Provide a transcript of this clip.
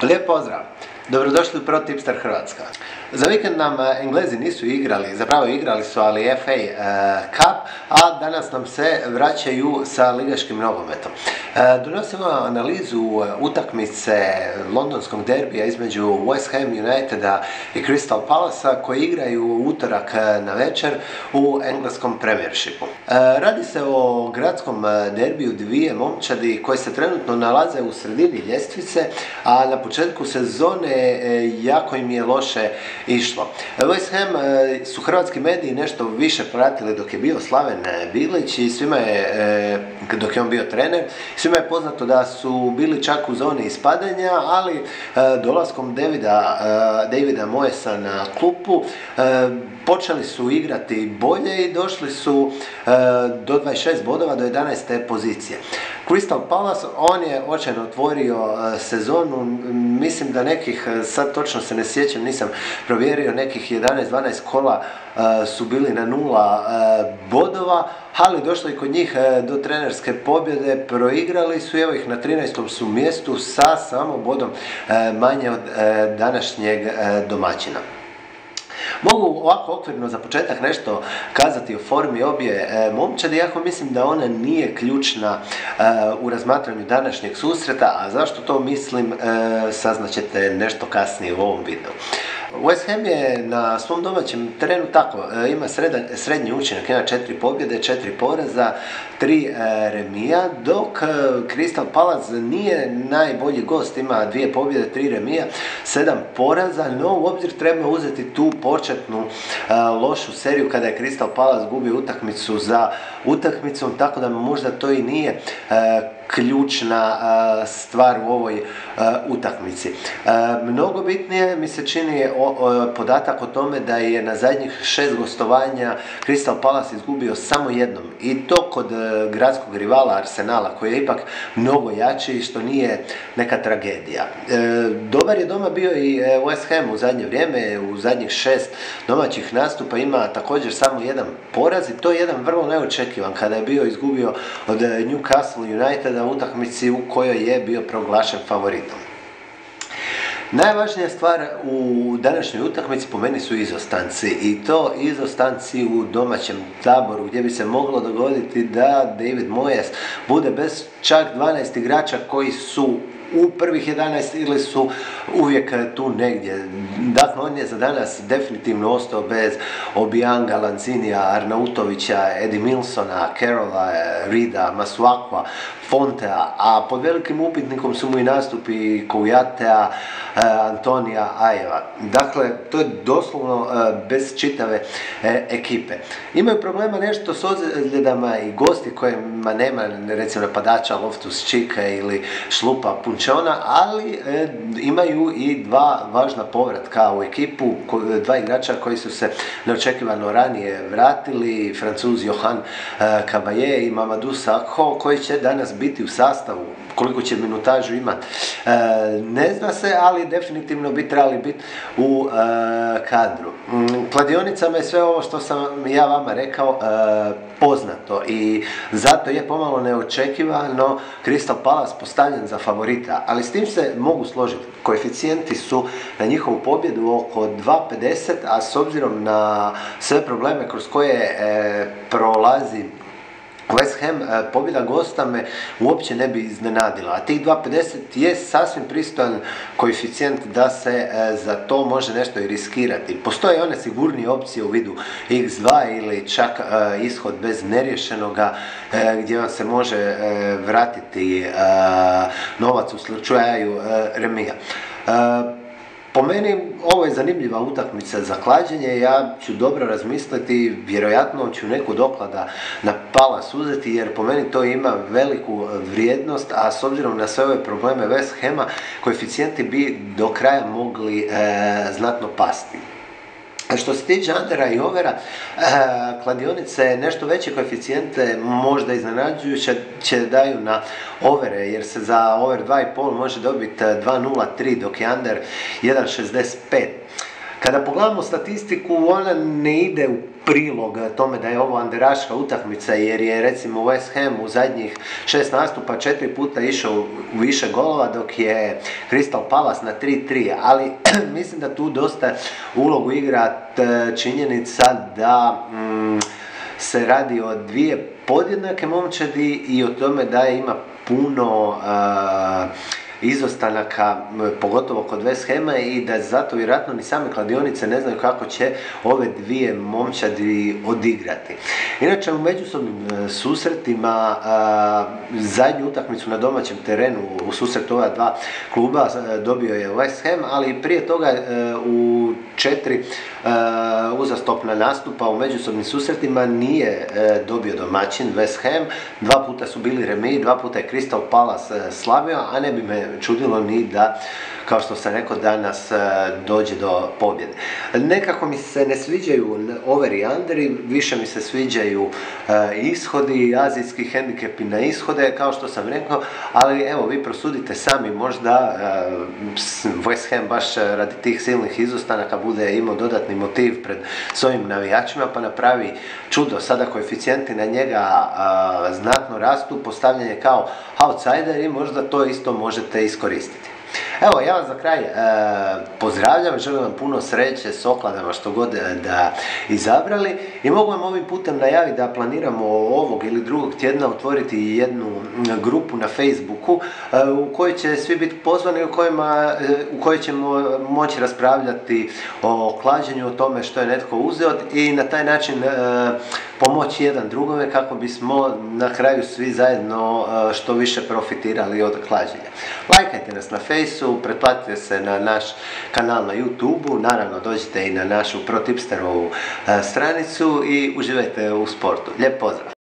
Lijep pozdrav! Dobrodošli u Pro Tipster Hrvatska. Za vikend nam Englezi nisu igrali, zapravo igrali su ali FA Cup, a danas nam se vraćaju sa ligaškim nogometom. Donosimo analizu utakmice londonskog derbija između West Ham Uniteda i Crystal Palacea koji igraju u utorak na večer u engleskom Premiershipu. Radi se o gradskom derbiju dvije momčadi koji se trenutno nalaze u sredini ljestvice, a na početku sezone jako im je loše išlo. West Ham su hrvatski mediji nešto više pratili dok je bio Slaven Bilić i svima je, dok je on bio trener, svima je poznato da su bili čak u zoni ispadanja, ali dolaskom Davida Moyesa na klupu počeli su igrati bolje i došli su do 26 bodova, do 11. pozicije. Crystal Palace, on je očajno otvorio sezonu, mislim da nekih, sad točno se ne sjećam, nisam provjerio, nekih 11-12 kola su bili na 0 bodova, ali došlo i kod njih do trenerske pobjede, proigrali su, evo ih na 13. su mjestu sa samo bodom manje od današnjeg domaćina. Mogu ovako okvirno za početak nešto kazati o formi obje momčadi, iako mislim da ona nije ključna u razmatranju današnjeg susreta, a zašto to mislim saznaćete nešto kasnije u ovom videu. West Ham je na svom domaćem terenu tako, ima srednji učinak, ima 4 pobjede, 4 poraza, 3 remija, dok Crystal Palace nije najbolji gost, ima 2 pobjede, 3 remija, 7 poraza, no u obzir treba uzeti tu početnu lošu seriju kada je Crystal Palace gubio utakmicu za utakmicom, tako da možda to i nije ključna stvar u ovoj utakmici. Mnogo bitnije mi se čini podatak o tome da je na zadnjih 6 gostovanja Crystal Palace izgubio samo jednom, i to kod gradskog rivala Arsenala, koji je ipak mnogo jači, što nije neka tragedija. Dobar je doma bio i West Ham u zadnje vrijeme, u zadnjih 6 domaćih nastupa ima također samo jedan poraz, i to je jedan vrlo neočekivan kada je bio izgubio od Newcastle Uniteda u utakmici u kojoj je bio proglašen favoritom. Najvažnija stvar u današnjoj utakmici po meni su izostanci, i to izostanci u domaćem taboru, gdje bi se moglo dogoditi da David Moyes bude bez čak 12 igrača koji su u prvih 11 ili su uvijek tu negdje. Dakle, on je za danas definitivno ostao bez Obianga, Lanzinija, Arnautovića, Eddie Milsona, Carrolla, Reeda, Masuakua, Fontea, a pod velikim upitnikom su mu i nastupi Kouyatea, Antonija, Ajeva. Dakle, to je doslovno bez čitave ekipe. Imaju problema nešto s ozljedama i gosti kojima nema, recimo napadača Loftus-Cheeka ili Šlupa Punčona, ali imaju i 2 važna povratka u ekipu, 2 igrača koji su se neočekivano ranije vratili, Francuz Johan Cabaye i Mamadou Sakho, koji će danas biti u sastavu. Koliko će minutažu imati ne zna se, ali definitivno bi trebali biti u kadru. Kladionicama je sve ovo što sam ja vama rekao poznato, i zato je pomalo neočekivano Crystal Palace postavljen za favorita, ali s tim se mogu složiti. Koeficijenti su na njihovu pobjedu oko 2,50, a s obzirom na sve probleme kroz koje prolazi West Ham, pobjeda gosta me uopće ne bi iznenadila, a tih 2,50 je sasvim pristojan koeficijent da se za to može nešto i riskirati. Postoje one sigurnije opcije u vidu x2 ili čak ishod bez neriješenoga, gdje vam se može vratiti novac u slučaju remija. Po meni ovo je zanimljiva utakmica za klađenje, ja ću dobro razmisliti, vjerojatno ću neku doklada na Palace uzeti, jer po meni to ima veliku vrijednost, a s obzirom na sve ove probleme West Hama, koeficijenti bi do kraja mogli znatno pasti. Što se tiče undera i overa, kladionice nešto veće koeficijente, možda iznenađujuće, će daju na overe, jer se za over 2,5 može dobiti 2,03, dok je under 1,65. Kada pogledamo statistiku, ona ne ide u prilog tome da je ovo anderaška utakmica, jer je recimo West Ham u zadnjih 6 nastupa 4 puta išao u više golova, dok je Crystal Palace na 3-3, ali mislim da tu dosta ulogu igra činjenica da se radi o dvije podjednake momčadi i o tome da ima puno izostanaka, pogotovo kod West Hama, i da zato vjerojatno ni same kladionice ne znaju kako će ove dvije momčadi odigrati. Inače, u međusobnim susretima zadnju utakmicu na domaćem terenu u susretu ova dva kluba dobio je West Ham, ali prije toga u 4 uzastopna nastupa u međusobnim susretima nije dobio domaćin West Ham. 2 puta su bili remiji, 2 puta je Crystal Palace slavio, a ne bi me čudilo ni da, kao što sam rekao, danas dođe do pobjede. Nekako mi se ne sviđaju overi i underi, više mi se sviđaju ishodi, azijski hendikepi na ishode, kao što sam rekao, ali evo, vi prosudite sami, možda West Ham baš radi tih silnih izostanaka bude imao dodatni motiv pred svojim navijačima, pa napravi čudo. Sada koeficijenti na njega znatno rastu, postavljanje kao outsider, i možda to isto možete iskoristiti. Evo, ja vas za kraj pozdravljam, želim vam puno sreće s okladama što god da izabrali, i mogu vam ovim putem najaviti da planiramo ovog ili drugog tjedna otvoriti jednu grupu na Facebooku u kojoj će svi biti pozvani, u kojoj ćemo moći raspravljati o klađenju, o tome što je netko uzeo, i na taj način pomoći jedan drugome kako bismo na kraju svi zajedno što više profitirali od klađenja. Lajkajte nas na Facebooku, pretplatite se na naš kanal na YouTubeu, naravno dođite i na našu ProTipsterovu stranicu i uživajte u sportu. Lijep pozdrav!